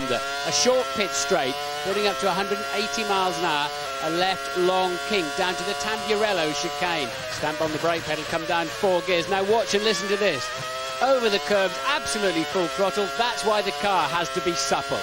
under. A short pit straight, building up to 180 miles an hour. A left long kink down to the Tamburello chicane. Stamp on the brake pedal, come down 4 gears. Now watch and listen to this. Over the curbs, absolutely full throttle. That's why the car has to be supple.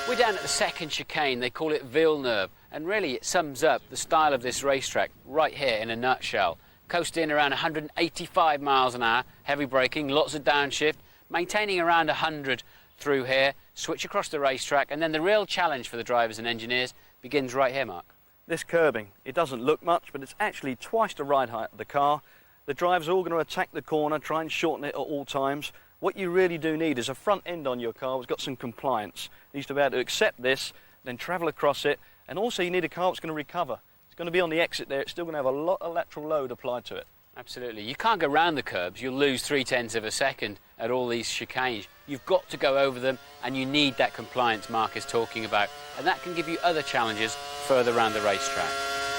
We're down at the second chicane. They call it Villeneuve. And really it sums up the style of this racetrack right here in a nutshell. Coasting around 185 miles an hour, heavy braking, lots of downshift, maintaining around 100 through here, switch across the racetrack, and then the real challenge for the drivers and engineers begins right here, Mark. This curbing, it doesn't look much, but it's actually twice the ride height of the car. The drivers are all going to attack the corner, try and shorten it at all times. What you really do need is a front end on your car that's got some compliance. It needs to be able to accept this, then travel across it, and also you need a car that's going to recover. It's going to be on the exit there, it's still going to have a lot of lateral load applied to it. Absolutely. You can't go round the curbs. You'll lose 0.3 of a second at all these chicanes. You've got to go over them, and you need that compliance Mark is talking about. And that can give you other challenges further around the racetrack.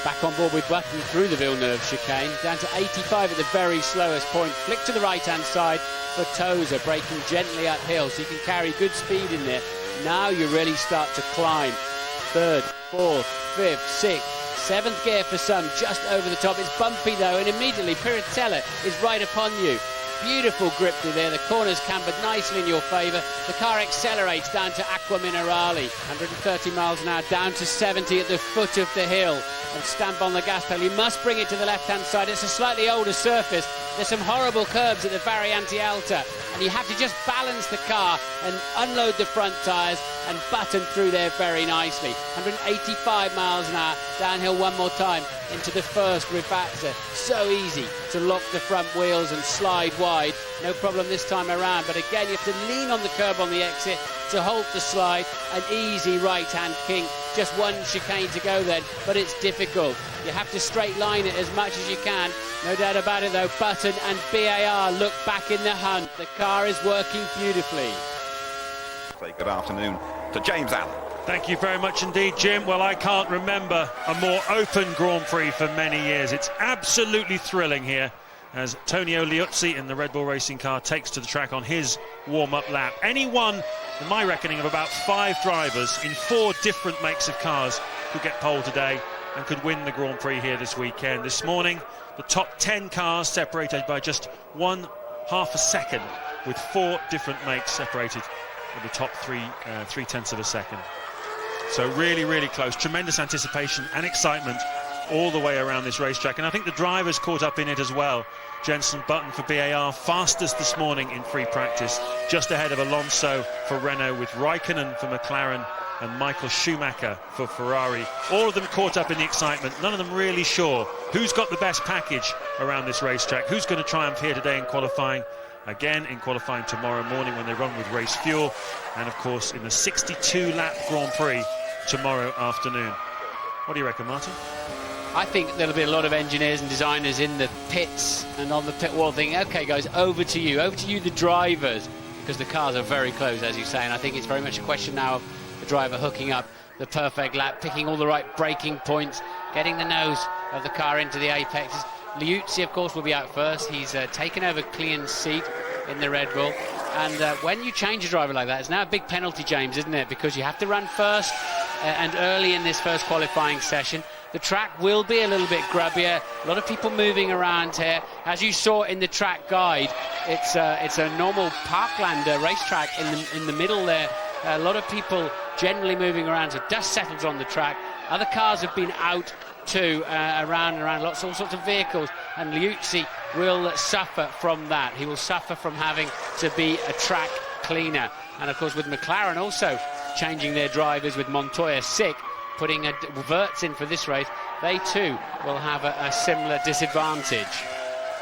Back on board with Button through the Villeneuve chicane, down to 85 at the very slowest point. Flick to the right-hand side for Tozer, braking gently uphill, so you can carry good speed in there. Now you really start to climb. 3rd, 4th, 5th, 6th. 7th gear for some, just over the top. It's bumpy though, and immediately Piratella is right upon you. Beautiful grip through there. The corners cambered nicely in your favour. The car accelerates down to Acqua Minerale. 130 miles an hour, down to 70 at the foot of the hill. And stamp on the gas pedal. You must bring it to the left-hand side. It's a slightly older surface. There's some horrible curbs at the Variante Alta. And you have to just balance the car and unload the front tyres and button through there very nicely. 185 miles an hour, downhill one more time into the first Rivazza. So easy to lock the front wheels and slide wide. No problem this time around, but again you have to lean on the curb on the exit to halt the slide. An easy right-hand kink. Just one chicane to go then, but it's difficult. You have to straight line it as much as you can. No doubt about it though, Button and BAR look back in the hunt. The car is working beautifully. Good afternoon to James Allen. Thank you very much indeed, Jim. Well, I can't remember a more open Grand Prix for many years. It's absolutely thrilling here as Tonio Liuzzi in the Red Bull Racing car takes to the track on his warm-up lap. Any one, in my reckoning, of about 5 drivers in 4 different makes of cars could get pole today and could win the Grand Prix here this weekend. This morning, the top 10 cars separated by just 1/2 a second, with 4 different makes separated with the top 3/10 of a second. So really, really close. Tremendous anticipation and excitement all the way around this racetrack, and I think the drivers caught up in it as well. Jenson Button for BAR, fastest this morning in free practice, just ahead of Alonso for Renault, with Raikkonen for McLaren and Michael Schumacher for Ferrari. All of them caught up in the excitement, none of them really sure who's got the best package around this racetrack, who's going to triumph here today in qualifying, again in qualifying tomorrow morning when they run with race fuel, and of course in the 62-lap Grand Prix tomorrow afternoon. What do you reckon, Martin? I think there'll be a lot of engineers and designers in the pits and on the pit wall thinking, OK, guys, over to you, the drivers, because the cars are very close, as you say, and I think it's very much a question now of the driver hooking up the perfect lap, picking all the right braking points, getting the nose of the car into the apexes. Liuzzi, of course, will be out first. He's taken over Klean's seat in the Red Bull. And when you change a driver like that, it's now a big penalty, James, isn't it? Because you have to run first and early in this first qualifying session. The track will be a little bit grubbier. A lot of people moving around here. As you saw in the track guide, it's a normal parkland racetrack in the middle there. A lot of people generally moving around, so dust settles on the track. Other cars have been out too, around and around, all sorts of vehicles, and Liuzzi will suffer from that. He will suffer from having to be a track cleaner. And of course with McLaren also changing their drivers, with Montoya sick, putting Wirtz in for this race, they too will have a similar disadvantage.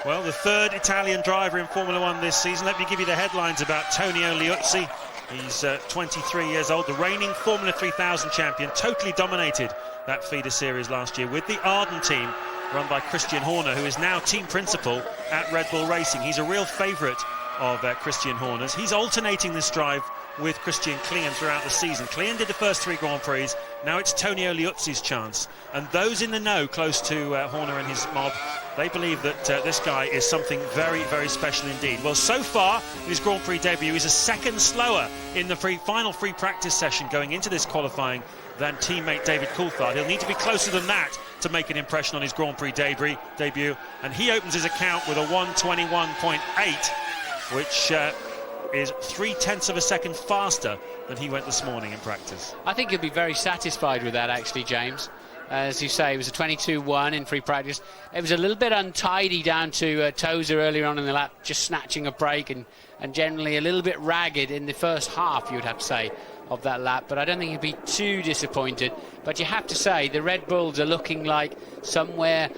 Well, the 3rd Italian driver in Formula 1 this season. Let me give you the headlines about Tonio Liuzzi. He's 23 years old, the reigning Formula 3000 champion, totally dominated that feeder series last year with the Arden team, run by Christian Horner, who is now team principal at Red Bull Racing. He's a real favourite of Christian Horner's. He's alternating this drive with Christian Klean throughout the season. Klean did the first 3 Grand Prix. Now it's Tonio Liuzzi's chance. And those in the know, close to Horner and his mob, They believe that this guy is something very, very special indeed. Well, so far in his Grand Prix debut, he's a second slower in the final free practice session going into this qualifying than teammate David Coulthard. He'll need to be closer than that to make an impression on his Grand Prix debut. And he opens his account with a 1:21.8, which is 0.3 of a second faster than he went this morning in practice. I think he'll be very satisfied with that, actually, James. As you say, it was a 22.1 in free practice. It was a little bit untidy down to Tozer earlier on in the lap, just snatching a break, and generally a little bit ragged in the first half, you would have to say, of that lap. But I don't think he'd be too disappointed. But you have to say, the Red Bulls are looking like somewhere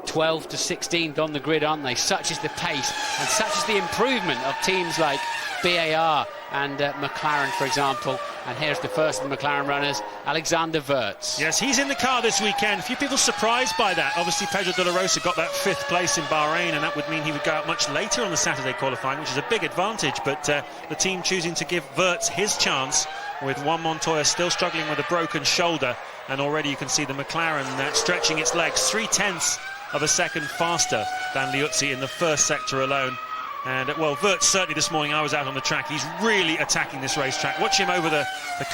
12th to 16th on the grid, aren't they? Such is the pace, and such is the improvement of teams like BAR and McLaren, for example. And here's the first of the McLaren runners, Alexander Wurz. Yes, he's in the car this weekend. A few people surprised by that. Obviously, Pedro de la Rosa got that 5th place in Bahrain, and that would mean he would go out much later on the Saturday qualifying, which is a big advantage. But the team choosing to give Wurz his chance, with Juan Montoya still struggling with a broken shoulder. And already you can see the McLaren stretching its legs 0.3 of a second faster than Liuzzi in the first sector alone. And, well, Wurz, certainly this morning I was out on the track. He's really attacking this racetrack. Watch him over the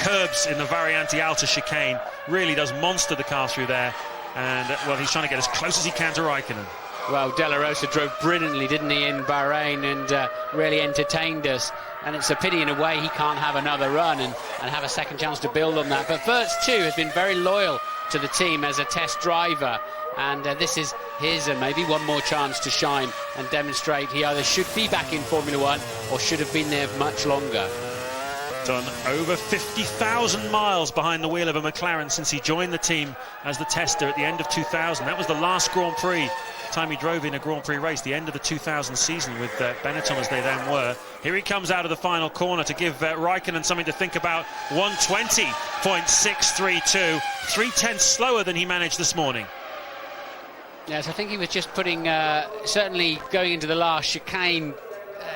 curbs in the Variante Alta chicane. Really does monster the car through there. And, well, he's trying to get as close as he can to Raikkonen. Well, De La Rosa drove brilliantly, didn't he, in Bahrain, and really entertained us. And it's a pity, in a way, he can't have another run and have a second chance to build on that. But Wurz, too, has been very loyal to the team as a test driver. And this is his and maybe one more chance to shine and demonstrate he either should be back in Formula One or should have been there much longer. Done over 50,000 miles behind the wheel of a McLaren since he joined the team as the tester at the end of 2000. That was the last Grand Prix time he drove in a Grand Prix race, the end of the 2000 season with Benetton as they then were. Here he comes out of the final corner to give Raikkonen something to think about. 1:20.632, 0.3 slower than he managed this morning. Yes, I think he was just putting, certainly going into the last chicane,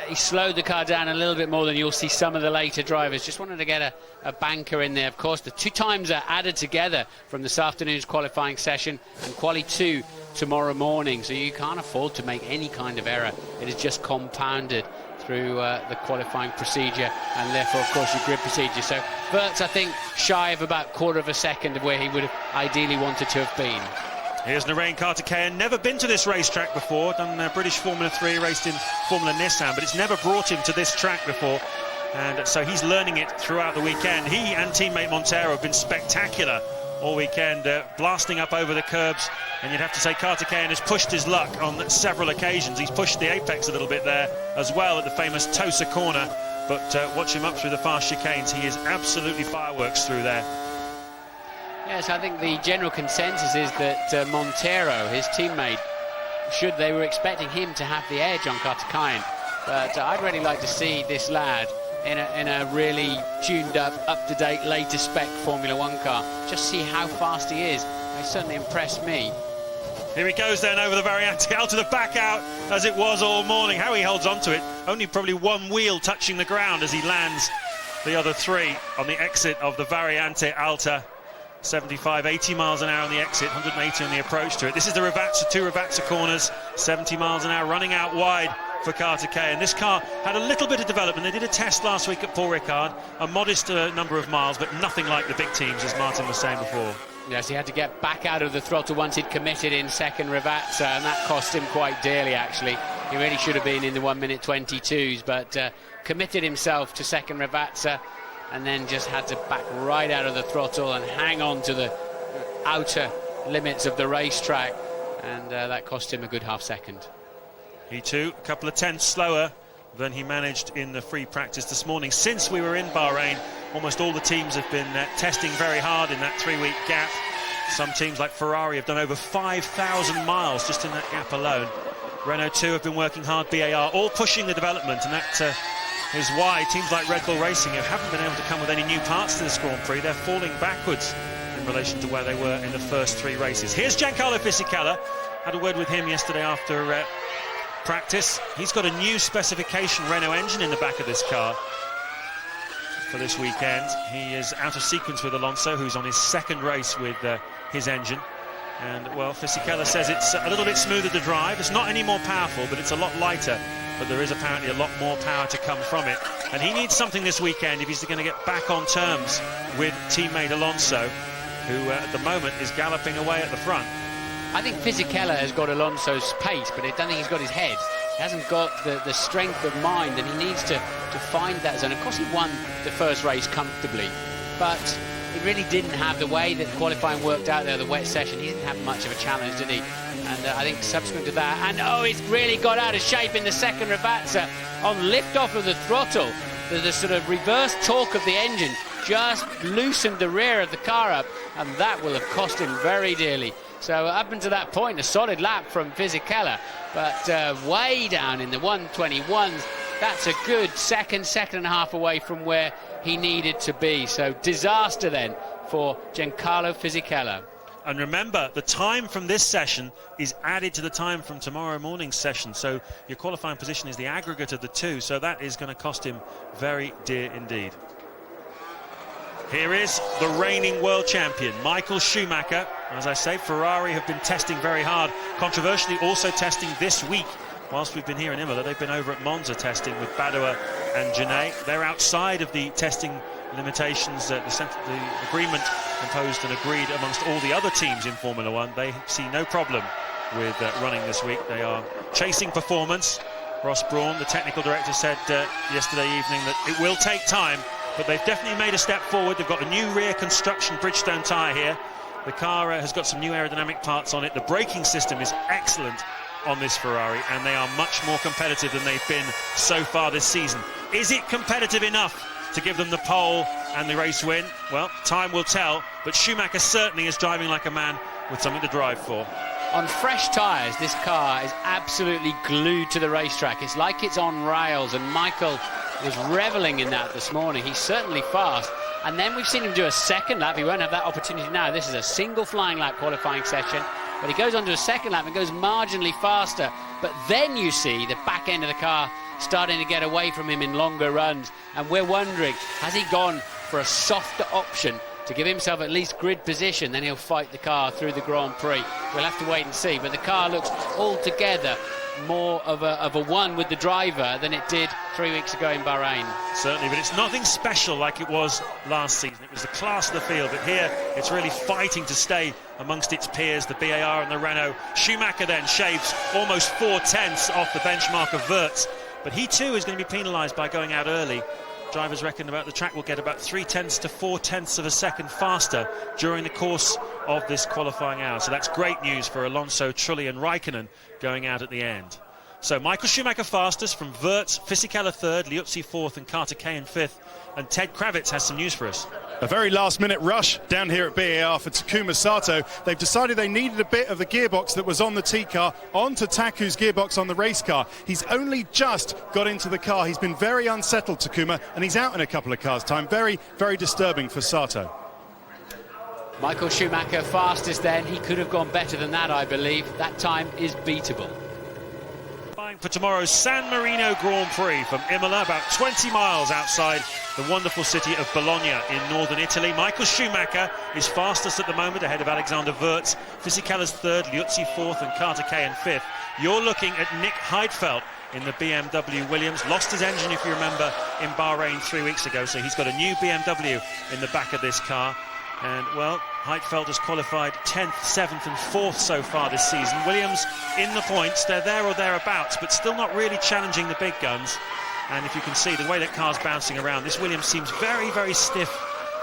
he slowed the car down a little bit more than you'll see some of the later drivers. Just wanted to get a banker in there. Of course, the 2 times are added together from this afternoon's qualifying session and quali 2 tomorrow morning, so you can't afford to make any kind of error. It is just compounded through the qualifying procedure and therefore, of course, your grid procedure. So Wurz, I think, shy of about 1/4 of a second of where he would have ideally wanted to have been. Here's Narain Kartikeyan, never been to this racetrack before, done British Formula 3, raced in Formula Nissan, but it's never brought him to this track before, and so he's learning it throughout the weekend. He and teammate Montero have been spectacular all weekend, blasting up over the curbs, and you'd have to say Kartikeyan has pushed his luck on several occasions. He's pushed the apex a little bit there as well at the famous Tosa corner, but watch him up through the fast chicanes. He is absolutely fireworks through there. Yes, I think the general consensus is that Montero, his teammate, they were expecting him to have the edge on Kartikeyan. But I'd really like to see this lad in a really tuned up, up-to-date, latest spec Formula One car. Just see how fast he is. He certainly impressed me. Here he goes then over the Variante Alta, the back out as it was all morning. How he holds on to it, only probably one wheel touching the ground as he lands the other 3 on the exit of the Variante Alta. 75, 80 miles an hour on the exit, 180 on the approach to it. This is the Ravazza, 2 Ravazza corners, 70 miles an hour, running out wide for Kartikeyan. This car had a little bit of development. They did a test last week at Paul Ricard, a modest number of miles, but nothing like the big teams, as Martin was saying before. Yes, he had to get back out of the throttle once he'd committed in second Ravazza, and that cost him quite dearly, actually. He really should have been in the 1:22s, but committed himself to second Ravazza, and then just had to back right out of the throttle and hang on to the outer limits of the racetrack, and that cost him a good half second. He too, a couple of tenths slower than he managed in the free practice this morning. Since we were in Bahrain, almost all the teams have been testing very hard in that 3-week gap. Some teams like Ferrari have done over 5,000 miles just in that gap alone. Renault too have been working hard, BAR, all pushing the development, and that is why teams like Red Bull Racing haven't been able to come with any new parts to this Grand Prix. They're falling backwards in relation to where they were in the first 3 races. Here's Giancarlo Fisichella. Had a word with him yesterday after practice. He's got a new specification Renault engine in the back of this car for this weekend. He is out of sequence with Alonso, who's on his 2nd race with his engine. And, well, Fisichella says it's a little bit smoother to drive. It's not any more powerful, but it's a lot lighter. But there is apparently a lot more power to come from it. And he needs something this weekend if he's going to get back on terms with teammate Alonso, who at the moment is galloping away at the front. I think Fisichella has got Alonso's pace, but I don't think he's got his head. He hasn't got the strength of mind, and he needs to find that zone. Of course, he won the first race comfortably, but he really didn't have the way that qualifying worked out there, the wet session. He didn't have much of a challenge, did he? And I think subsequent to that, and he's really got out of shape in the second Ravazza on lift-off of the throttle. The sort of reverse torque of the engine just loosened the rear of the car up, and that will have cost him very dearly. So up until that point, a solid lap from Fisichella, but way down in the 121s, that's a good second and a half away from where he needed to be. So disaster then for Giancarlo Fisichella. And remember, the time from this session is added to the time from tomorrow morning's session. So your qualifying position is the aggregate of the two. So that is going to cost him very dear indeed. Here is the reigning world champion, Michael Schumacher. As I say, Ferrari have been testing very hard. Controversially, also testing this week. Whilst we've been here in Imola, they've been over at Monza testing with Badoer and Genet. They're outside of the testing limitations, the agreement imposed and agreed amongst all the other teams in Formula One. They see no problem with running this week. They are chasing performance. Ross Brawn, the technical director, said yesterday evening that it will take time, but they've definitely made a step forward. They've got a new rear construction Bridgestone tyre here. The car has got some new aerodynamic parts on it. The braking system is excellent on this Ferrari, and they are much more competitive than they've been so far this season. Is it competitive enough to give them the pole and the race win? Well, time will tell, but Schumacher certainly is driving like a man with something to drive for. On fresh tyres, this car is absolutely glued to the racetrack. It's like it's on rails, and Michael was revelling in that this morning. He's certainly fast, and then we've seen him do a second lap. He won't have that opportunity now. This is a single flying lap qualifying session, but he goes on to a second lap and goes marginally faster. But then you see the back end of the car starting to get away from him in longer runs, and we're wondering, has he gone for a softer option to give himself at least grid position? Then he'll fight the car through the Grand Prix. We'll have to wait and see, but the car looks altogether more of a one with the driver than it did 3 weeks ago in Bahrain. Certainly, but it's nothing special like it was last season. It was the class of the field, but here it's really fighting to stay amongst its peers, the BAR and the Renault. Schumacher then shaves almost 4/10 off the benchmark of Wirtz, but he too is going to be penalised by going out early. Drivers reckon about the track will get about 0.3 to 0.4 of a second faster during the course of this qualifying hour. So that's great news for Alonso, Trulli and Raikkonen going out at the end. So Michael Schumacher fastest from Wirtz, Fisichella third, Liuzzi fourth and Carter Kayen fifth. And Ted Kravitz has some news for us. A very last-minute rush down here at BAR for Takuma Sato. They've decided they needed a bit of the gearbox that was on the T car onto Taku's gearbox on the race car. He's only just got into the car. He's been very unsettled, Takuma, and he's out in a couple of cars' time. Very, very disturbing for Sato. Michael Schumacher fastest then. He could have gone better than that, I believe. That time is beatable. For tomorrow's San Marino Grand Prix from Imola, about 20 miles outside the wonderful city of Bologna in northern Italy. Michael Schumacher is fastest at the moment, ahead of Alexander Wirtz. Fisichella's third, Liuzzi fourth and Carter Kayen fifth. You're looking at Nick Heidfeld in the BMW Williams. Lost his engine, if you remember, in Bahrain 3 weeks ago, so he's got a new BMW in the back of this car. And, well, Heidfeld has qualified 10th, 7th and 4th so far this season. Williams in the points, they're there or thereabouts, but still not really challenging the big guns. And if you can see the way that car's bouncing around, this Williams seems very, very stiff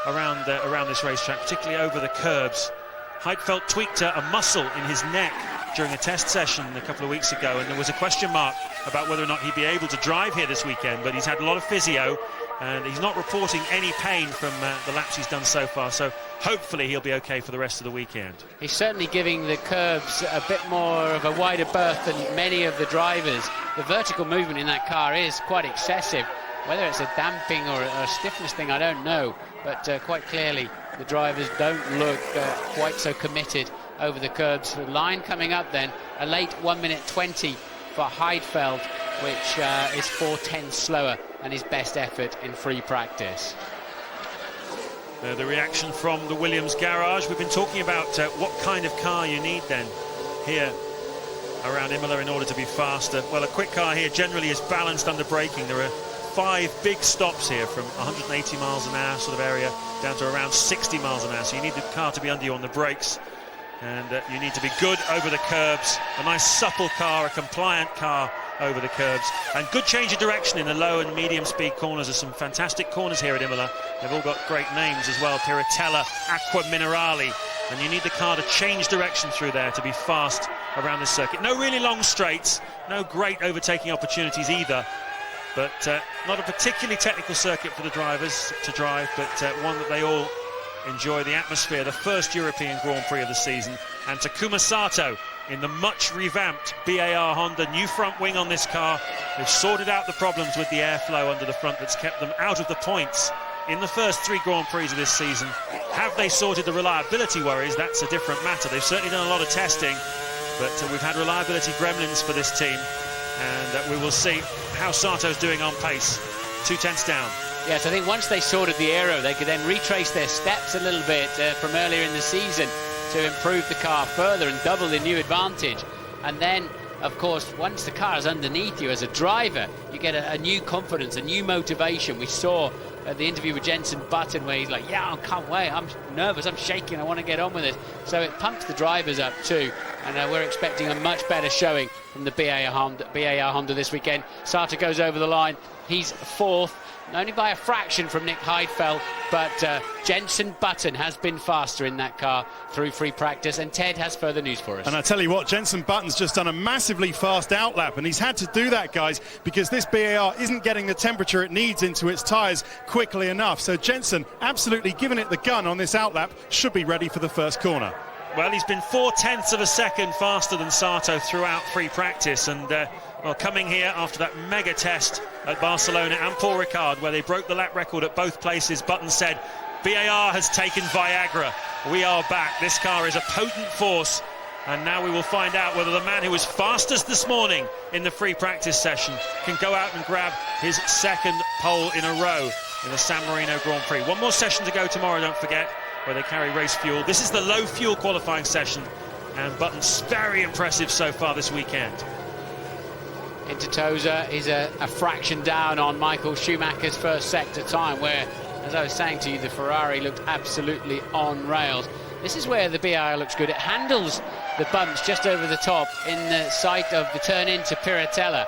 around this racetrack, particularly over the curbs. Heidfeld tweaked a muscle in his neck during a test session a couple of weeks ago, and there was a question mark about whether or not he'd be able to drive here this weekend, but he's had a lot of physio, and he's not reporting any pain from the laps he's done so far, so hopefully he'll be okay for the rest of the weekend. He's certainly giving the curbs a bit more of a wider berth than many of the drivers. The vertical movement in that car is quite excessive. Whether it's a damping or a stiffness thing, I don't know, but quite clearly the drivers don't look quite so committed over the curbs. The line coming up then, a late 1 minute 20 for Heidfeld, which is 4/10 slower than his best effort in free practice. The reaction from the Williams garage. We've been talking about what kind of car you need then here around Imola in order to be faster. Well, a quick car here generally is balanced under braking. There are 5 big stops here from 180 miles an hour sort of area down to around 60 miles an hour. So you need the car to be under you on the brakes, and you need to be good over the curbs. A nice supple car, a compliant car over the curbs, and good change of direction in the low and medium speed corners. There's some fantastic corners here at Imola. They've all got great names as well: Piratella, Acqua Minerale, and you need the car to change direction through there to be fast around the circuit. No really long straights, no great overtaking opportunities either, but not a particularly technical circuit for the drivers to drive, but one that they all enjoy the atmosphere. The first European Grand Prix of the season, and Takuma Sato in the much revamped BAR Honda. New front wing on this car. They've sorted out the problems with the airflow under the front that's kept them out of the points in the first 3 Grand Prix of this season. Have they sorted the reliability worries? That's a different matter. They've certainly done a lot of testing, but we've had reliability gremlins for this team, and we will see how Sato's doing on pace. 2 tenths down. Yes, I think once they sorted the aero, they could then retrace their steps a little bit from earlier in the season to improve the car further and double the new advantage. And then, of course, once the car is underneath you as a driver, you get a new confidence, a new motivation. We saw at the interview with Jenson Button where he's like, yeah, I can't wait, I'm nervous, I'm shaking, I want to get on with it. So it pumps the drivers up too, and we're expecting a much better showing from the BAR Honda this weekend. Sato goes over the line, he's 4th, only by a fraction from Nick Heidfeld, but Jenson Button has been faster in that car through free practice, and Ted has further news for us. And I tell you what, Jenson Button's just done a massively fast outlap, and he's had to do that, guys, because this BAR isn't getting the temperature it needs into its tyres quickly enough. So Jenson absolutely giving it the gun on this outlap, should be ready for the first corner. Well, he's been 4 tenths of a second faster than Sato throughout free practice, and well, coming here after that mega test at Barcelona and Paul Ricard, where they broke the lap record at both places, Button said, BAR has taken Viagra. We are back. This car is a potent force, and now we will find out whether the man who was fastest this morning in the free practice session can go out and grab his 2nd pole in a row in the San Marino Grand Prix. 1 more session to go tomorrow, don't forget, where they carry race fuel. This is the low fuel qualifying session, and Button's very impressive so far this weekend. Intertosa is a fraction down on Michael Schumacher's first sector time, where, as I was saying to you, the Ferrari looked absolutely on rails. This is where the BAR looks good. It handles the bumps just over the top in the sight of the turn into Piratella,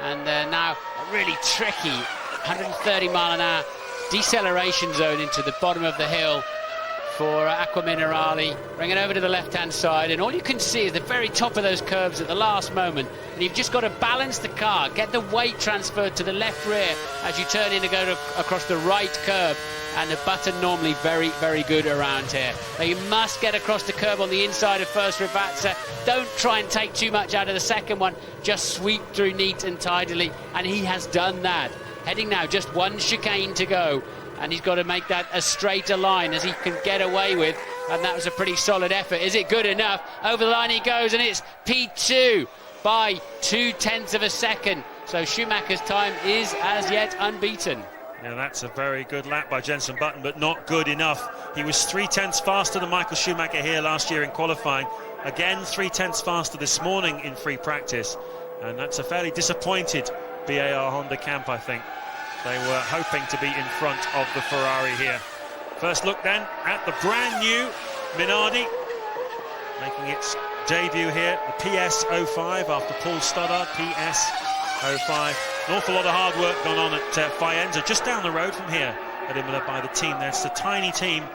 and now a really tricky 130 mile an hour deceleration zone into the bottom of the hill for Acqua Minerale, bring it over to the left-hand side, and all you can see is the very top of those curves at the last moment, and you've just got to balance the car, get the weight transferred to the left rear as you turn in to go across the right curb, and the Button normally very, very good around here. Now you must get across the curb on the inside of first Ravazza. Don't try and take too much out of the second one, just sweep through neat and tidily, and he has done that. Heading now, just 1 chicane to go, and he's got to make that as straight a line as he can get away with, and that was a pretty solid effort. Is it good enough? Over the line he goes, and it's P2 by 2 tenths of a second. So Schumacher's time is as yet unbeaten. Yeah, that's a very good lap by Jenson Button, but not good enough. He was 3 tenths faster than Michael Schumacher here last year in qualifying. Again, 3 tenths faster this morning in free practice, and that's a fairly disappointed BAR Honda camp, I think. They were hoping to be in front of the Ferrari here. First look then at the brand new Minardi, making its debut here, the PS05 after Paul Stoddard, PS05. An awful lot of hard work gone on at Faenza, just down the road from here at Imola by the team. That's a tiny team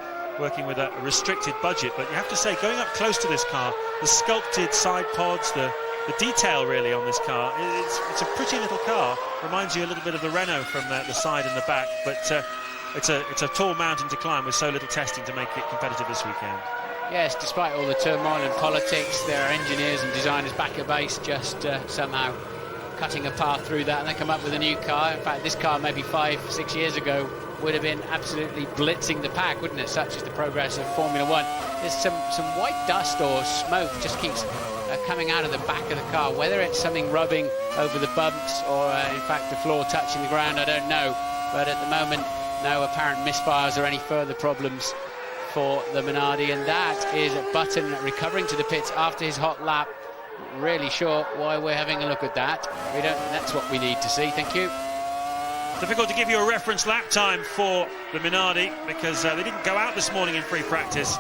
working with a restricted budget, but you have to say, going up close to this car, the sculpted side pods, the detail really on this car, it's a pretty little car. Reminds you a little bit of the Renault from the side and the back, but it's a tall mountain to climb with so little testing to make it competitive this weekend. Yes, despite all the turmoil and politics, there are engineers and designers back at base just somehow cutting a path through that, and they come up with a new car. In fact, this car maybe 5-6 years ago would have been absolutely blitzing the pack, wouldn't it? Such is the progress of Formula One. There's some white dust or smoke just keeps coming out of the back of the car, whether it's something rubbing over the bumps or in fact the floor touching the ground, I don't know, but at the moment no apparent misfires or any further problems for the Minardi, and that is Button recovering to the pits after his hot lap. Really sure why we're having a look at that. That's what we need to see. Thank you. Difficult to give you a reference lap time for the Minardi because they didn't go out this morning in free practice.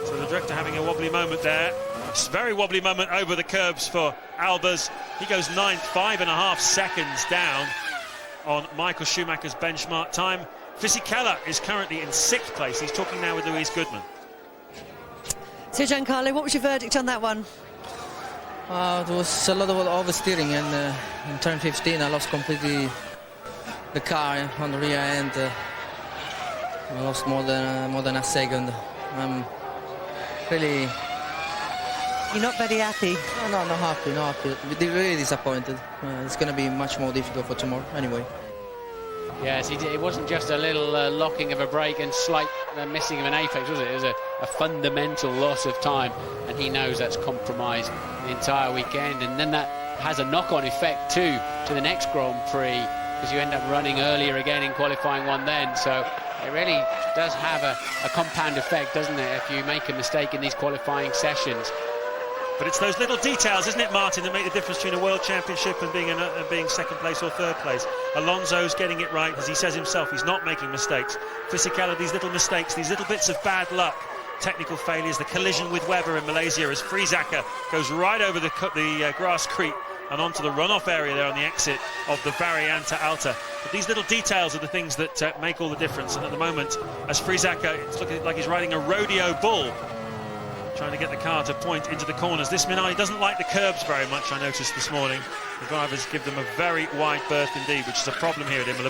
So the director having a wobbly moment there. It's a very wobbly moment over the curbs for Albers. He goes 9th, 5.5 seconds down on Michael Schumacher's benchmark time. Fisichella is currently in 6th place. He's talking now with Louise Goodman. So Giancarlo, what was your verdict on that one? It was a lot of oversteering, and in turn 15 I lost completely the car on the rear end. I lost more than a second. I'm really... You're not very happy? No, not happy, not happy. Really disappointed. It's going to be much more difficult for tomorrow anyway. Yes, it wasn't just a little locking of a brake and slight missing of an apex, was it? It was a fundamental loss of time, and he knows that's compromised the entire weekend, and then that has a knock-on effect too to the next Grand Prix, because you end up running earlier again in qualifying one then. So it really does have a compound effect, doesn't it, if you make a mistake in these qualifying sessions. But it's those little details, isn't it, Martin, that make the difference between a World Championship and being second place or third place. Alonso's getting it right, as he says himself, he's not making mistakes. Fisichella, these little mistakes, these little bits of bad luck, technical failures, the collision with Webber in Malaysia as Friesacker goes right over the grass creep and onto the runoff area there on the exit of the Variante Alta. But these little details are the things that make all the difference, and at the moment, as Friesacker, it's looking like he's riding a rodeo bull, trying to get the car to point into the corners. This Minardi doesn't like the curbs very much, I noticed this morning. The drivers give them a very wide berth indeed, which is a problem here at Imola.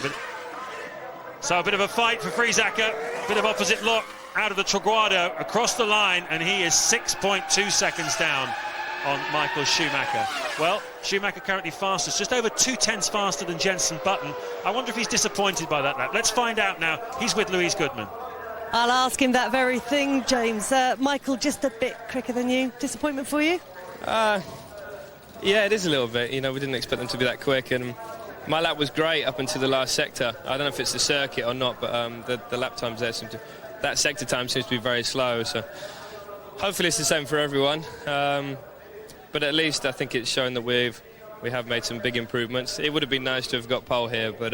So a bit of a fight for Friesacker, a bit of opposite lock out of the Traguardo, across the line, and he is 6.2 seconds down on Michael Schumacher. Well, Schumacher currently fastest, just over 2/10 faster than Jenson Button. I wonder if he's disappointed by that lap. Let's find out now. He's with Louise Goodman. I'll ask him that very thing, James. Michael, just a bit quicker than you. Disappointment for you? Yeah, it is a little bit. You know, we didn't expect them to be that quick, and my lap was great up until the last sector. I don't know if it's the circuit or not, but the lap times there that sector time seems to be very slow. So hopefully it's the same for everyone. But at least I think it's shown that we have made some big improvements. It would have been nice to have got pole here, but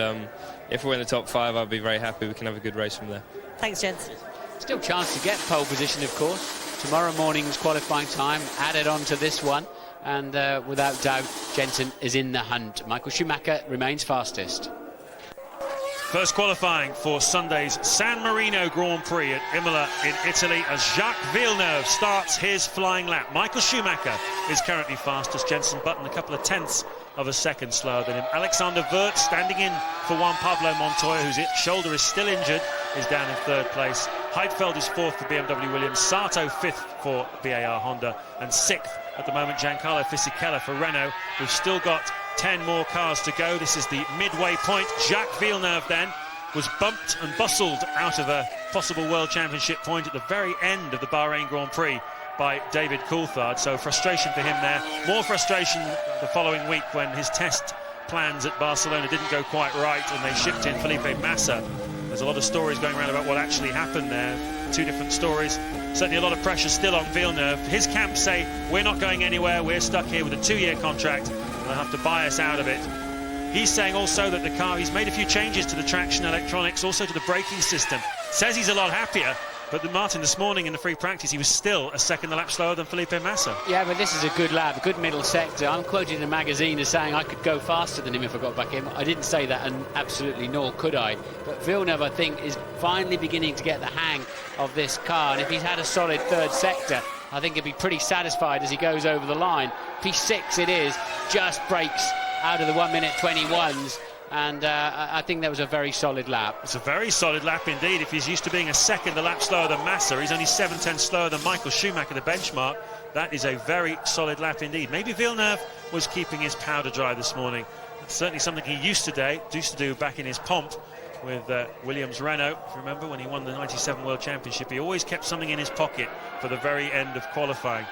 if we're in the top 5, I'll be very happy. We can have a good race from there. Thanks, gents. Still chance to get pole position, of course. Tomorrow morning's qualifying time added on to this one, and without doubt, Jenson is in the hunt. Michael Schumacher remains fastest. First qualifying for Sunday's San Marino Grand Prix at Imola in Italy as Jacques Villeneuve starts his flying lap. Michael Schumacher is currently fastest. Jenson Button a couple of tenths of a second slower than him. Alexander Wurth standing in for Juan Pablo Montoya, whose shoulder is still injured, is down in 3rd place. Heidfeld is 4th for BMW Williams, Sato 5th for BAR Honda, and 6th at the moment Giancarlo Fisichella for Renault. We've still got 10 more cars to go. This is the midway point. Jacques Villeneuve then was bumped and bustled out of a possible World Championship point at the very end of the Bahrain Grand Prix by David Coulthard, so frustration for him there. More frustration the following week when his test plans at Barcelona didn't go quite right and they shipped in Felipe Massa. There's a lot of stories going around about what actually happened there. 2 different stories. Certainly a lot of pressure still on Villeneuve. His camp say, we're not going anywhere, we're stuck here with a 2-year contract, and they'll have to buy us out of it. He's saying also that the car, he's made a few changes to the traction electronics, also to the braking system. Says he's a lot happier, but Martin, this morning in the free practice, he was still a second a lap slower than Felipe Massa. Yeah, but this is a good lap, a good middle sector. I'm quoted in a magazine as saying I could go faster than him if I got back in. I didn't say that, and absolutely nor could I. But Villeneuve, I think, is finally beginning to get the hang of this car, and if he's had a solid 3rd sector, I think he'll be pretty satisfied as he goes over the line. P6 it is, just breaks out of the 1:21 21s. And I think that was a very solid lap. It's a very solid lap indeed. If he's used to being a second a lap slower than Massa, he's only 7/10 slower than Michael Schumacher, the benchmark. That is a very solid lap indeed. Maybe Villeneuve was keeping his powder dry this morning. It's certainly something he used to do back in his pomp with Williams Renault. If you remember when he won the 97 World Championship, he always kept something in his pocket for the very end of qualifying.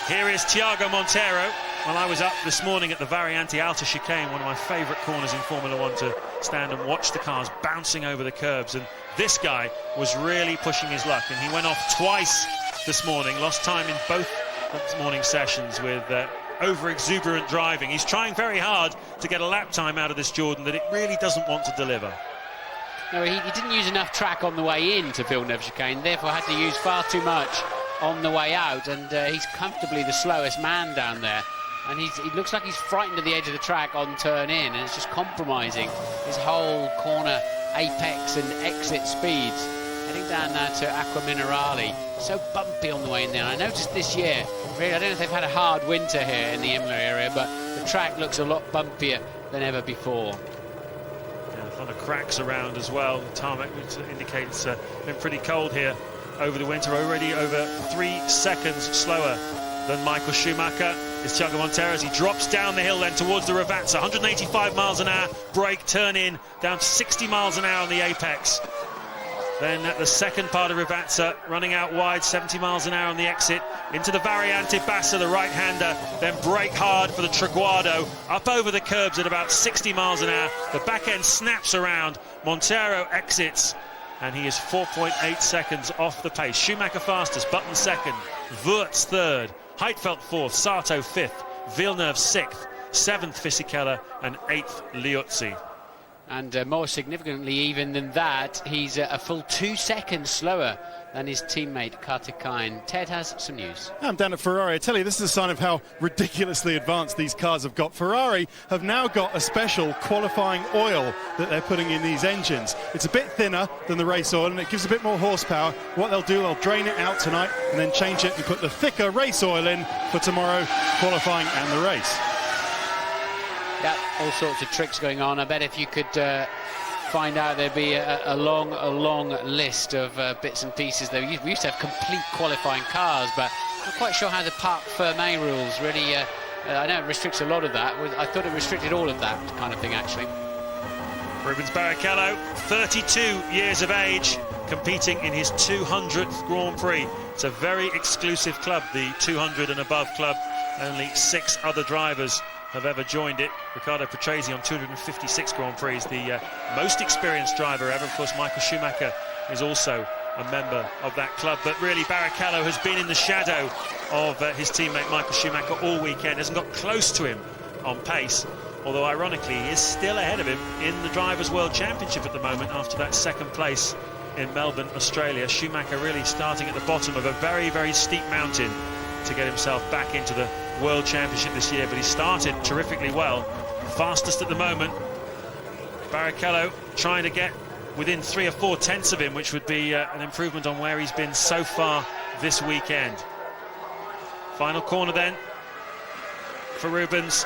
Here is Thiago Monteiro Well, I was up this morning at the Variante Alta chicane, one of my favourite corners in Formula 1 to stand and watch the cars bouncing over the curbs, and this guy was really pushing his luck, and he went off twice this morning, lost time in both this morning sessions with over-exuberant driving. He's trying very hard to get a lap time out of this Jordan that it really doesn't want to deliver. No, he didn't use enough track on the way in to Villeneuve chicane, therefore had to use far too much on the way out, and he's comfortably the slowest man down there, and he looks like he's frightened at the edge of the track on turn in, and it's just compromising his whole corner apex and exit speeds. Heading down now to Acqua Minerale, so bumpy on the way in there. I noticed this year, really, I don't know if they've had a hard winter here in the Imola area, but the track looks a lot bumpier than ever before. A lot of cracks around as well. The tarmac indicates it's been pretty cold here over the winter. Already over 3 seconds slower than Michael Schumacher is Thiago Monteiro as he drops down the hill then towards the Ravazza. 185 miles an hour, brake, turn in, down to 60 miles an hour on the apex. Then at the second part of Ravazza, running out wide, 70 miles an hour on the exit, into the Variante Bassa, the right-hander, then brake hard for the Traguardo, up over the curbs at about 60 miles an hour. The back end snaps around, Monteiro exits, and he is 4.8 seconds off the pace. Schumacher fastest, Button second, Wurz third, Heidfeld fourth, Sato fifth, Villeneuve sixth, seventh Fisichella, and 8th Liuzzi. And more significantly even than that, he's a full 2 seconds slower than his teammate Kartikainen. Ted has some news. I'm down at Ferrari. I tell you, this is a sign of how ridiculously advanced these cars have got. Ferrari have now got a special qualifying oil that they're putting in these engines. It's a bit thinner than the race oil and it gives a bit more horsepower. What they'll do, they'll drain it out tonight and then change it and put the thicker race oil in for tomorrow, qualifying and the race. Yeah, all sorts of tricks going on. I bet if you could find out, there'd be a long list of bits and pieces. We used to have complete qualifying cars, but I'm not quite sure how the Parc Fermé rules really... I know it restricts a lot of that. I thought it restricted all of that kind of thing, actually. Rubens Barrichello, 32 years of age, competing in his 200th Grand Prix. It's a very exclusive club, the 200 and above club. Only 6 other drivers have ever joined it. Riccardo Patrese on 256 Grand Prix, the most experienced driver ever. Of course, Michael Schumacher is also a member of that club. But really, Barrichello has been in the shadow of his teammate Michael Schumacher all weekend. Hasn't got close to him on pace, although ironically he is still ahead of him in the Drivers' World Championship at the moment after that second place in Melbourne, Australia. Schumacher really starting at the bottom of a very, very steep mountain to get himself back into the World Championship this year, but he started terrifically well. Fastest at the moment. Barrichello trying to get within 3 or 4 tenths of him, which would be an improvement on where he's been so far this weekend. Final corner then for Rubens.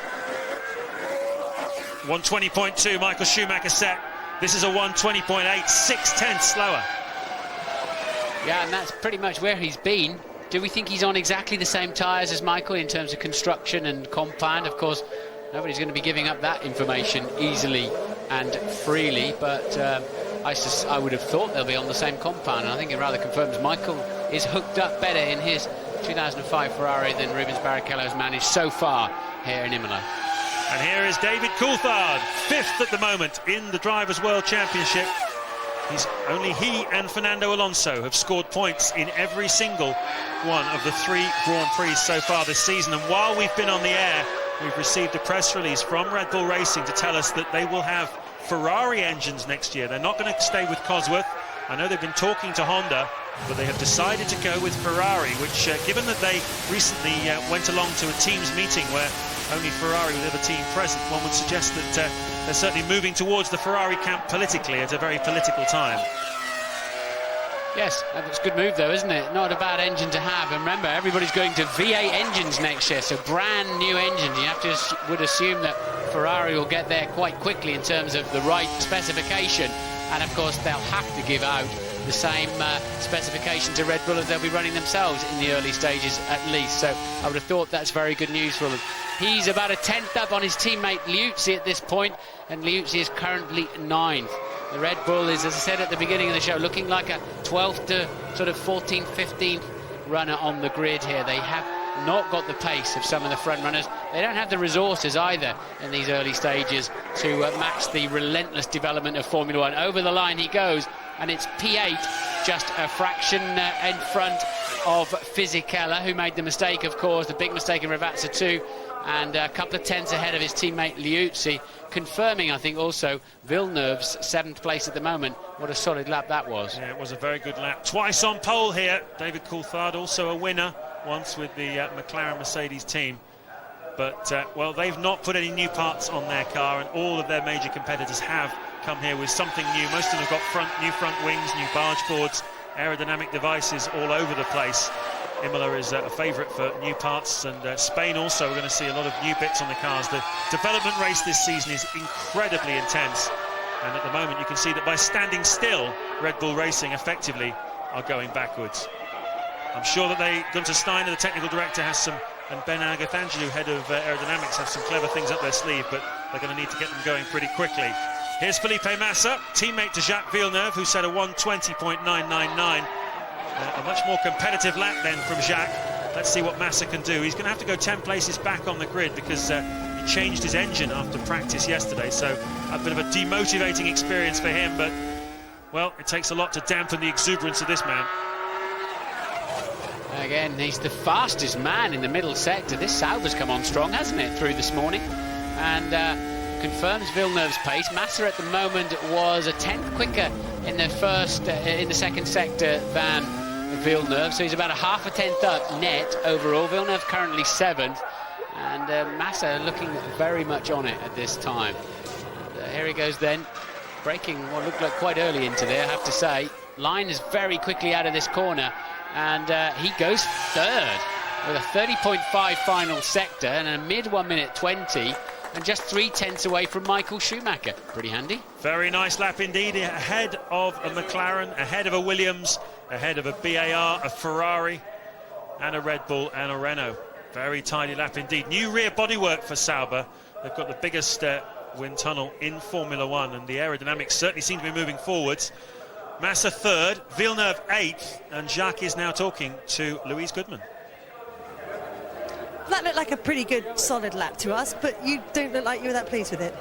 120.2 Michael Schumacher set. This is a 120.8, 6 tenths slower. Yeah, and that's pretty much where he's been. Do we think he's on exactly the same tyres as Michael in terms of construction and compound? Of course, nobody's going to be giving up that information easily and freely, but I would have thought they'll be on the same compound, and I think it rather confirms Michael is hooked up better in his 2005 Ferrari than Rubens Barrichello has managed so far here in Imola. And here is David Coulthard, 5th at the moment in the Drivers' World Championship. Only he and Fernando Alonso have scored points in every single one of the 3 Grand Prix so far this season. And while we've been on the air, we've received a press release from Red Bull Racing to tell us that they will have Ferrari engines next year. They're not going to stay with Cosworth. I know they've been talking to Honda, but they have decided to go with Ferrari, which, given that they recently went along to a team's meeting where only Ferrari with the other team present, one would suggest that they're certainly moving towards the Ferrari camp politically at a very political time. Yes, that's a good move though, isn't it? Not a bad engine to have. And remember, everybody's going to V8 engines next year, so brand new engines. You have to would assume that Ferrari will get there quite quickly in terms of the right specification. And of course, they'll have to give out the same specification to Red Bull as they'll be running themselves in the early stages at least. So I would have thought that's very good news for them. He's about a tenth up on his teammate Liuzzi at this point, and Liuzzi is currently 9th. The Red Bull is, as I said at the beginning of the show, looking like a 12th to sort of 14th, 15th runner on the grid here. They have not got the pace of some of the front runners. They don't have the resources either in these early stages to match the relentless development of Formula One. Over the line he goes, and it's P8, just a fraction in front of Fisichella, who made the mistake, of course, the big mistake in Ravazza 2, and a couple of tenths ahead of his teammate Liuzzi, confirming, I think, also Villeneuve's 7th place at the moment. What a solid lap that was. Yeah, it was a very good lap. Twice on pole here. David Coulthard, also a winner, once with the McLaren Mercedes team. But, well, they've not put any new parts on their car, and all of their major competitors have come here with something new. Most of them have got new front wings, new barge boards, aerodynamic devices all over the place. Imola is a favourite for new parts, and Spain also, we're going to see a lot of new bits on the cars. The development race this season is incredibly intense, and at the moment you can see that by standing still, Red Bull Racing effectively are going backwards. I'm sure that Gunther Steiner, the technical director, has some, and Ben Agathangelou, head of aerodynamics, have some clever things up their sleeve, but they're going to need to get them going pretty quickly. Here's Felipe Massa, teammate to Jacques Villeneuve, who set a 1:20.999. A much more competitive lap then from Jacques. Let's see what Massa can do. He's going to have to go 10 places back on the grid because he changed his engine after practice yesterday, so a bit of a demotivating experience for him, but, well, it takes a lot to dampen the exuberance of this man. Again, he's the fastest man in the middle sector. This Sauber's come on strong, hasn't it, through this morning, and confirms Villeneuve's pace. Massa at the moment was a tenth quicker in the second sector than Villeneuve, so he's about a half a tenth up net overall. Villeneuve currently 7th, and Massa looking very much on it at this time. And, here he goes then, braking what looked like quite early into there, I have to say. Line is very quickly out of this corner, and he goes 3rd with a 30.5 final sector and a mid 1:20, and just 3/10 away from Michael Schumacher. Pretty handy. Very nice lap indeed, ahead of a McLaren, ahead of a Williams, ahead of a BAR, a Ferrari, and a Red Bull and a Renault. Very tidy lap indeed. New rear bodywork for Sauber. They've got the biggest wind tunnel in Formula One, and the aerodynamics certainly seem to be moving forwards. Massa 3rd, Villeneuve 8th, and Jacques is now talking to Louise Goodman. That looked like a pretty good, solid lap to us, but you don't look like you were that pleased with it.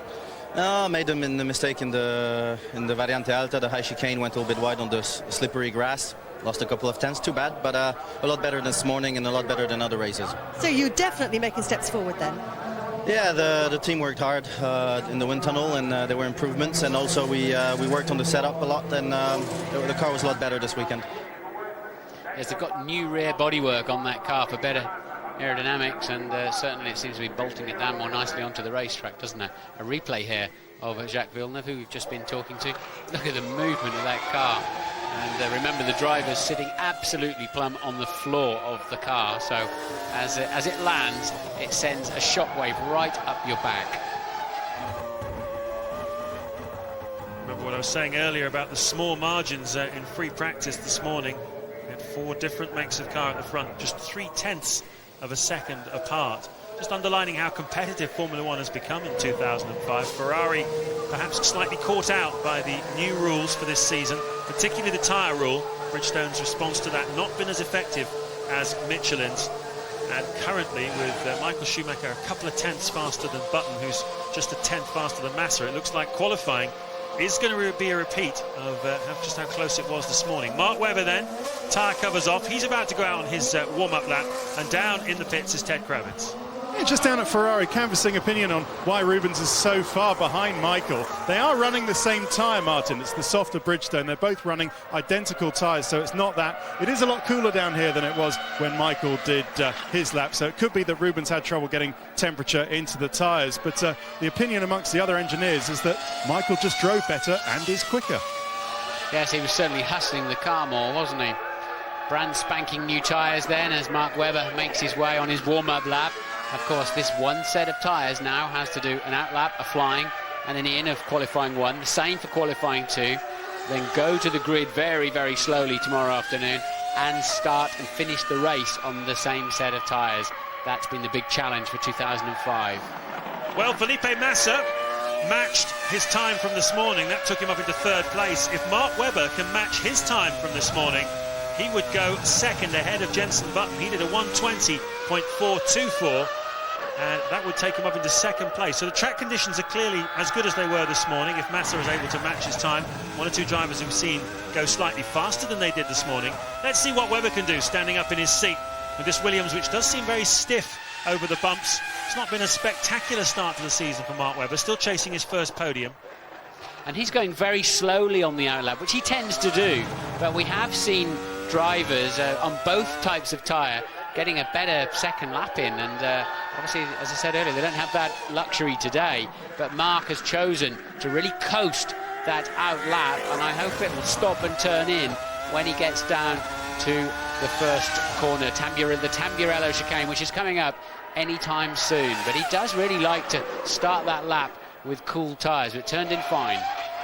No, I made the mistake in the Variante Alta. The high chicane went a little bit wide on the slippery grass. Lost a couple of tenths, too bad, but a lot better this morning and a lot better than other races. So you're definitely making steps forward then? Yeah, the team worked hard in the wind tunnel, and there were improvements, and also we worked on the setup a lot, and the car was a lot better this weekend. Yes, they've got new rear bodywork on that car for better aerodynamics, and certainly it seems to be bolting it down more nicely onto the racetrack, doesn't it? A replay here of Jacques Villeneuve, who we've just been talking to. Look at the movement of that car, and remember the driver's sitting absolutely plumb on the floor of the car, so as it lands, it sends a shockwave right up your back. Remember what I was saying earlier about the small margins in free practice this morning. We had 4 different makes of car at the front, just 3/10 of a second apart, just underlining how competitive Formula One has become in 2005. Ferrari perhaps slightly caught out by the new rules for this season, particularly the tyre rule. Bridgestone's response to that not been as effective as Michelin's, and currently with Michael Schumacher a couple of tenths faster than Button, who's just a tenth faster than Massa, it looks like qualifying is going to be a repeat of just how close it was this morning. Mark Webber then, tyre covers off. He's about to go out on his warm-up lap, and down in the pits is Ted Kravitz. Yeah, just down at Ferrari, canvassing opinion on why Rubens is so far behind Michael. They are running the same tyre, Martin. It's the softer Bridgestone. They're both running identical tyres, so it's not that. It is a lot cooler down here than it was when Michael did his lap, so it could be that Rubens had trouble getting temperature into the tyres. But the opinion amongst the other engineers is that Michael just drove better and is quicker. Yes, he was certainly hustling the car more, wasn't he? Brand spanking new tyres then as Mark Webber makes his way on his warm-up lap. Of course, this one set of tyres now has to do an out lap, a flying, and an in of qualifying 1. The same for qualifying 2. Then go to the grid very, very slowly tomorrow afternoon and start and finish the race on the same set of tyres. That's been the big challenge for 2005. Well, Felipe Massa matched his time from this morning. That took him up into 3rd place. If Mark Webber can match his time from this morning, he would go second ahead of Jenson Button. He did a 1:20.424, and that would take him up into second place. So the track conditions are clearly as good as they were this morning. If Massa is able to match his time, one or two drivers we've seen go slightly faster than they did this morning. Let's see what Webber can do standing up in his seat with this Williams, which does seem very stiff over the bumps. It's not been a spectacular start to the season for Mark Webber, still chasing his first podium. And he's going very slowly on the outlap, which he tends to do. But we have seen drivers on both types of tyre getting a better second lap in. And obviously, as I said earlier, they don't have that luxury today. But Mark has chosen to really coast that outlap. And I hope it will stop and turn in when he gets down to the first corner, the Tamburello chicane, which is coming up anytime soon. But he does really like to start that lap with cool tyres, but it turned in fine.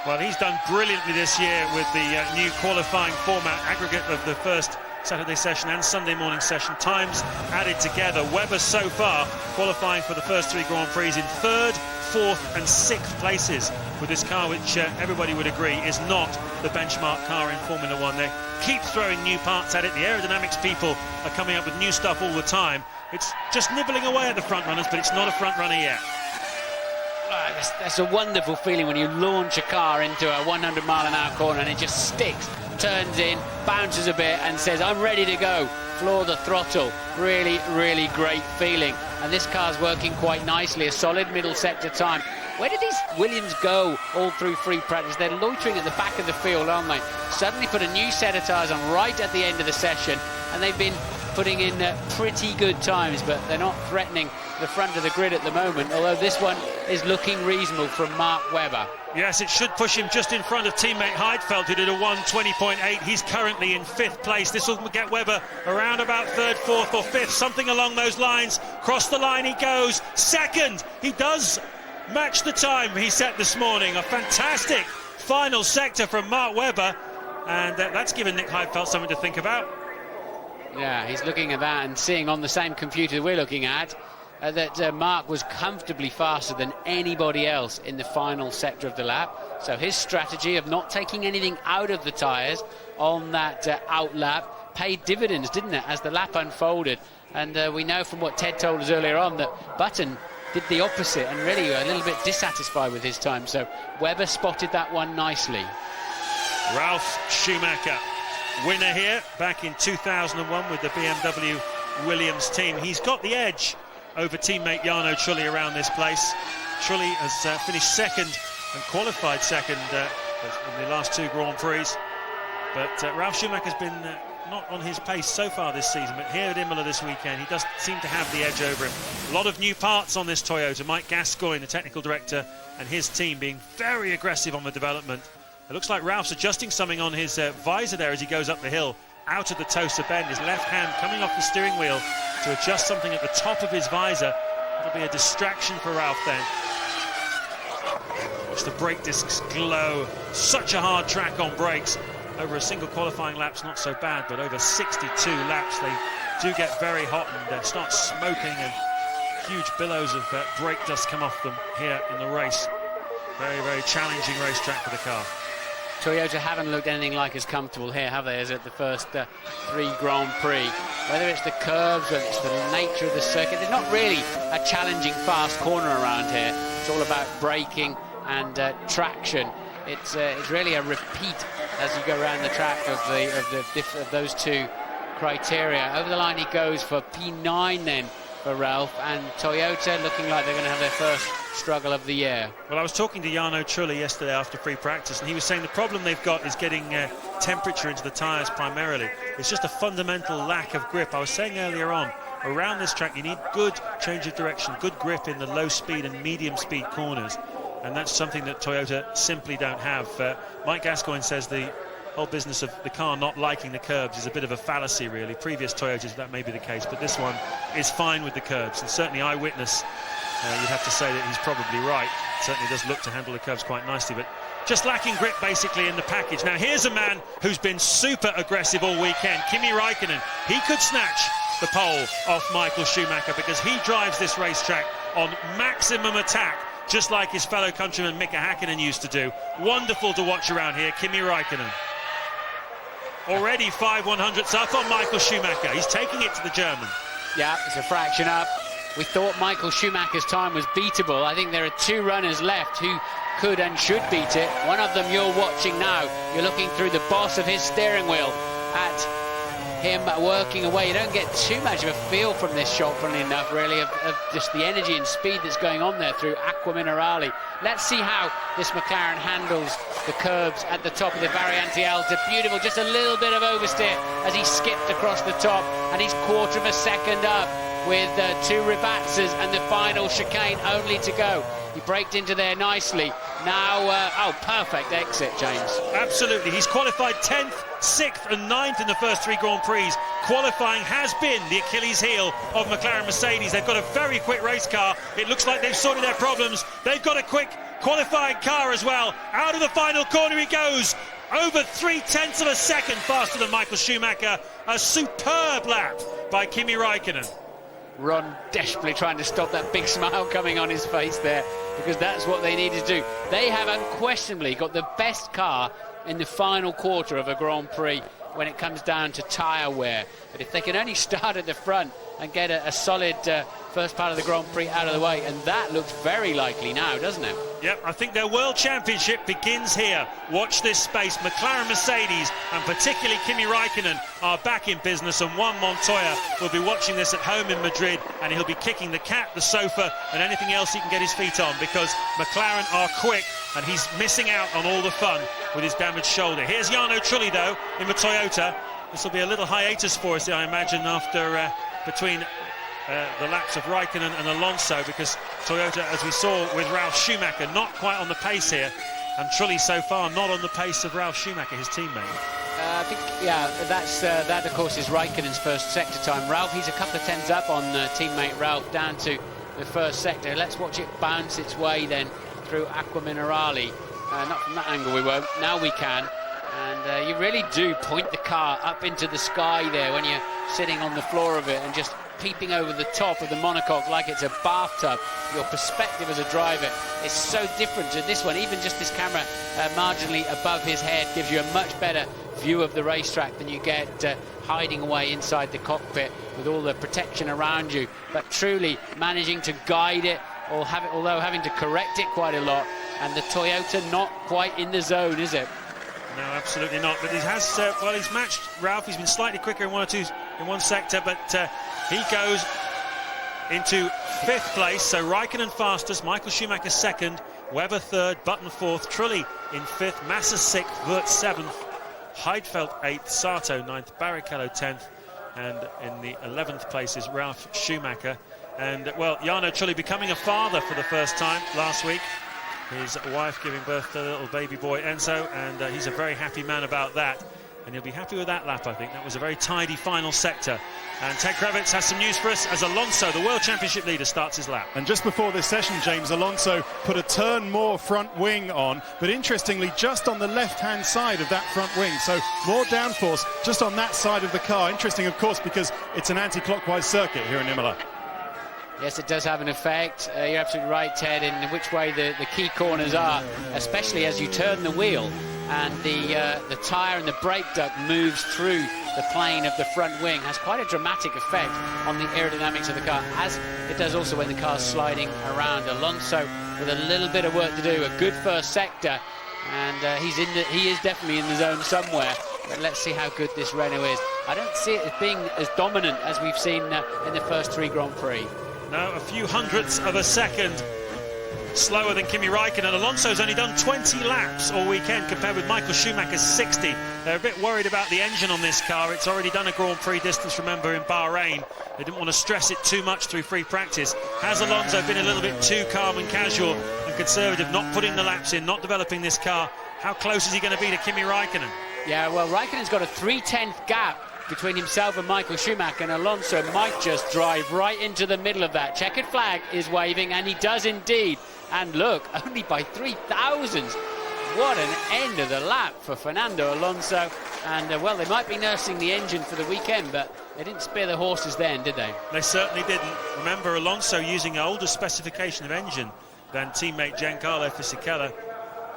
Well, he's done brilliantly this year with the new qualifying format, aggregate of the first Saturday session and Sunday morning session, times added together. Webber so far qualifying for the first three Grand Prix in 3rd, 4th and 6th places with this car, which everybody would agree is not the benchmark car in Formula One. They keep throwing new parts at it. The aerodynamics people are coming up with new stuff all the time. It's just nibbling away at the front runners, but it's not a front runner yet. That's a wonderful feeling when you launch a car into a 100-mile-an-hour corner and it just sticks, turns in, bounces a bit and says, I'm ready to go, floor the throttle. Really, really great feeling. And this car's working quite nicely, a solid middle sector time. Where did these Williams go all through free practice? They're loitering at the back of the field, aren't they? Suddenly put a new set of tyres on right at the end of the session, and they've been putting in pretty good times, but they're not threatening the front of the grid at the moment, although this one is looking reasonable from Mark Webber. Yes, it should push him just in front of teammate Heidfeld, who did a 1:20.8. He's currently in 5th place. This will get Webber around about 3rd, 4th or 5th, something along those lines. Cross the line he goes. Second, he does match the time he set this morning. A fantastic final sector from Mark Webber, and that's given Nick Heidfeld something to think about. Yeah, he's looking at that and seeing on the same computer we're looking at that Mark was comfortably faster than anybody else in the final sector of the lap. So his strategy of not taking anything out of the tyres on that outlap paid dividends, didn't it, as the lap unfolded. And we know from what Ted told us earlier on that Button did the opposite and really a little bit dissatisfied with his time. So Webber spotted that one nicely. Ralf Schumacher, winner here back in 2001 with the BMW Williams team. He's got the edge over teammate Jarno Trulli around this place. Trulli has finished second and qualified second in the last two Grand Prix. But Ralf Schumacher's been not on his pace so far this season, but here at Imola this weekend, he does seem to have the edge over him. A lot of new parts on this Toyota. Mike Gascoigne, the technical director, and his team being very aggressive on the development. It looks like Ralph's adjusting something on his visor there as he goes up the hill, out of the Tosa bend. His left hand coming off the steering wheel to adjust something at the top of his visor. That'll be a distraction for Ralph then. Watch the brake discs glow. Such a hard track on brakes. Over a single qualifying lap's not so bad, but over 62 laps they do get very hot and start smoking, and huge billows of brake dust come off them here in the race. Very, very challenging racetrack for the car. Toyota haven't looked anything like as comfortable here, have they, as at the first three Grand Prix. Whether it's the curves, whether it's the nature of the circuit, there's not really a challenging fast corner around here. It's all about braking and traction. It's really a repeat as you go around the track of those two criteria. Over the line he goes for P9 then for Ralph, and Toyota looking like they're going to have their first struggle of the year. Well, I was talking to Jarno Trulli yesterday after free practice, and he was saying the problem they've got is getting temperature into the tyres primarily. It's just a fundamental lack of grip. I was saying earlier on, around this track you need good change of direction, good grip in the low speed and medium speed corners, and that's something that Toyota simply don't have. Mike Gascoigne says the whole business of the car not liking the curbs is a bit of a fallacy, really. Previous Toyotas, that may be the case, but this one is fine with the curbs, and certainly Eyewitness, you'd have to say that he's probably right. Certainly does look to handle the curbs quite nicely, but just lacking grip basically in the package. Now here's a man who's been super aggressive all weekend, Kimi Räikkönen. He could snatch the pole off Michael Schumacher because he drives this racetrack on maximum attack, just like his fellow countryman Mika Häkkinen used to do. Wonderful to watch around here, Kimi Räikkönen. already 5/100ths up on Michael Schumacher. He's taking it to the German. Yeah, it's a fraction up. We thought Michael Schumacher's time was beatable. I think there are 2 runners left who could and should beat it. One of them you're watching now. You're looking through the boss of his steering wheel at him working away. You don't get too much of a feel from this shot, funnily enough, really, of just the energy and speed that's going on there through Acqua Minerale. Let's see how this McLaren handles the curves at the top of the Variante Alta. Beautiful, just a little bit of oversteer as he skipped across the top, and he's 1/4 of a second up with 2 Ribazzas and the final chicane only to go. He braked into there nicely. Now, perfect exit, James. Absolutely. He's qualified 10th, 6th and 9th in the first 3 Grand Prix. Qualifying has been the Achilles heel of McLaren Mercedes. They've got a very quick race car. It looks like they've sorted their problems. They've got a quick qualifying car as well. Out of the final corner he goes. Over 0.3 of a second faster than Michael Schumacher. A superb lap by Kimi Räikkönen. Ron desperately trying to stop that big smile coming on his face there, because that's what they needed to do. They have unquestionably got the best car in the final quarter of a Grand Prix when it comes down to tyre wear. But if they can only start at the front and get a solid first part of the Grand Prix out of the way, and that looks very likely now, doesn't it? Yep, I think their World Championship begins here. Watch this space. McLaren Mercedes, and particularly Kimi Räikkönen, are back in business, and Juan Montoya will be watching this at home in Madrid, and he'll be kicking the cat, the sofa, and anything else he can get his feet on, because McLaren are quick, and he's missing out on all the fun with his damaged shoulder. Here's Jarno Trulli, though, in the Toyota. This will be a little hiatus for us, I imagine, after between the laps of Räikkönen and Alonso, because Toyota, as we saw with Ralf Schumacher, not quite on the pace here, and Trulli so far not on the pace of Ralf Schumacher, his teammate. I think, yeah, that of course is Räikkönen's first sector time. Ralf, he's a couple of tenths up on teammate Ralf down to the first sector. Let's watch it bounce its way then through Acqua Minerale. Not from that angle we won't, now we can. And you really do point the car up into the sky there when you're sitting on the floor of it and just peeping over the top of the monocoque like it's a bathtub. Your perspective as a driver is so different to this one. Even just this camera marginally above his head gives you a much better view of the racetrack than you get hiding away inside the cockpit with all the protection around you. But truly managing to guide it, although having to correct it quite a lot. And the Toyota not quite in the zone, is it? No, absolutely not. But he has, well, he's matched Ralf. He's been slightly quicker in one sector, but he goes into 5th place. So Räikkönen fastest, Michael Schumacher 2nd, Webber 3rd, Button 4th, Trulli in 5th, Massa 6th, Wirtz 7th, Heidfeld 8th, Sato 9th, Barrichello 10th, and in the 11th place is Ralf Schumacher. And, well, Jarno Trulli becoming a father for the first time last week. His wife giving birth to a little baby boy, Enzo, and he's a very happy man about that. And he'll be happy with that lap, I think. That was a very tidy final sector. And Ted Kravitz has some news for us as Alonso, the World Championship leader, starts his lap. And just before this session, James, Alonso put a turn more front wing on, but interestingly, just on the left-hand side of that front wing. So more downforce just on that side of the car. Interesting, of course, because it's an anti-clockwise circuit here in Imola. Yes, it does have an effect. You're absolutely right, Ted, in which way the key corners are, especially as you turn the wheel and the tyre and the brake duct moves through the plane of the front wing. Has quite a dramatic effect on the aerodynamics of the car, as it does also when the car's sliding around. Alonso with a little bit of work to do, a good first sector, and he is definitely in the zone somewhere. But let's see how good this Renault is. I don't see it as being as dominant as we've seen in the first 3 Grand Prix. No, a few hundredths of a second slower than Kimi Räikkönen. Alonso's only done 20 laps all weekend compared with Michael Schumacher's 60. They're a bit worried about the engine on this car. It's already done a Grand Prix distance, remember, in Bahrain. They didn't want to stress it too much through free practice. Has Alonso been a little bit too calm and casual and conservative, not putting the laps in, not developing this car? How close is he going to be to Kimi Räikkönen? Yeah, well, Räikkönen's got a 3/10 gap between himself and Michael Schumacher, and Alonso might just drive right into the middle of that. Checkered flag is waving, and he does indeed. And look, only by 3,000. What an end of the lap for Fernando Alonso. And, well, they might be nursing the engine for the weekend, but they didn't spare the horses then, did they? They certainly didn't. Remember, Alonso using an older specification of engine than teammate Giancarlo Fisichella.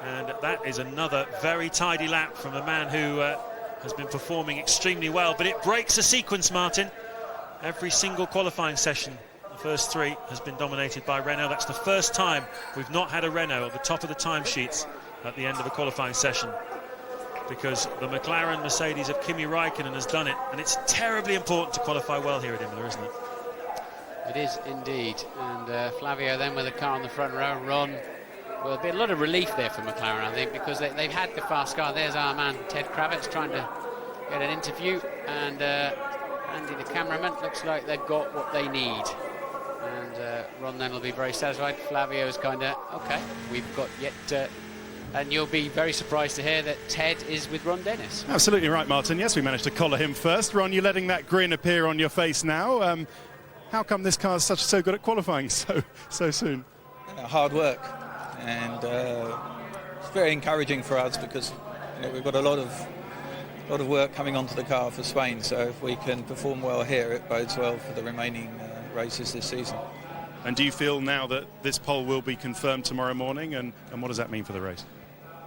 And that is another very tidy lap from a man who has been performing extremely well, but it breaks a sequence, Martin. Every single qualifying session, the first three, has been dominated by Renault. That's the first time we've not had a Renault at the top of the timesheets at the end of a qualifying session, because the McLaren Mercedes of Kimi Raikkonen has done it, and it's terribly important to qualify well here at Imola, isn't it? It is indeed. And Flavio then with the car on the front row. Ron, well, there'll be a lot of relief there for McLaren, I think, because they've had the fast car. There's our man Ted Kravitz trying to get an interview, and Andy the cameraman, looks like they've got what they need. And Ron then will be very satisfied. Flavio's kind of, okay, we've got yet... and you'll be very surprised to hear that Ted is with Ron Dennis. Absolutely right, Martin. Yes, we managed to collar him first. Ron, you're letting that grin appear on your face now. How come this car is so good at qualifying so soon? Hard work, and it's very encouraging for us because we've got a lot of work coming onto the car for Spain. So if we can perform well here, it bodes well for the remaining races this season. And do you feel now that this pole will be confirmed tomorrow morning, and what does that mean for the race?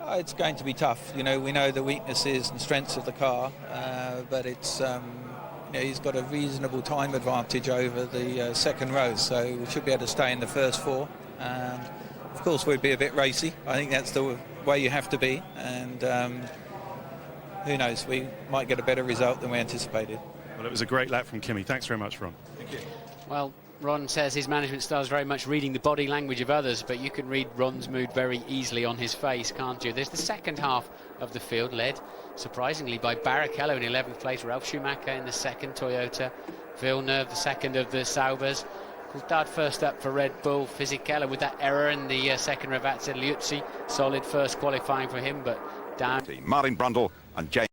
It's going to be tough. We know the weaknesses and strengths of the car, but it's he's got a reasonable time advantage over the second row, so we should be able to stay in the first four. And of course, we'd be a bit racy. I think that's the way you have to be. And who knows? We might get a better result than we anticipated. Well, it was a great lap from Kimi. Thanks very much, Ron. Thank you. Well, Ron says his management style is very much reading the body language of others, but you can read Ron's mood very easily on his face, can't you? There's the second half of the field, led surprisingly by Barrichello in 11th place, Ralf Schumacher in the second, Toyota, Villeneuve the second of the Saubers, Coulthard first up for Red Bull, Fisichella with that error in the second Ravazza, Liuzzi solid first qualifying for him, but down. Martin Brundle and James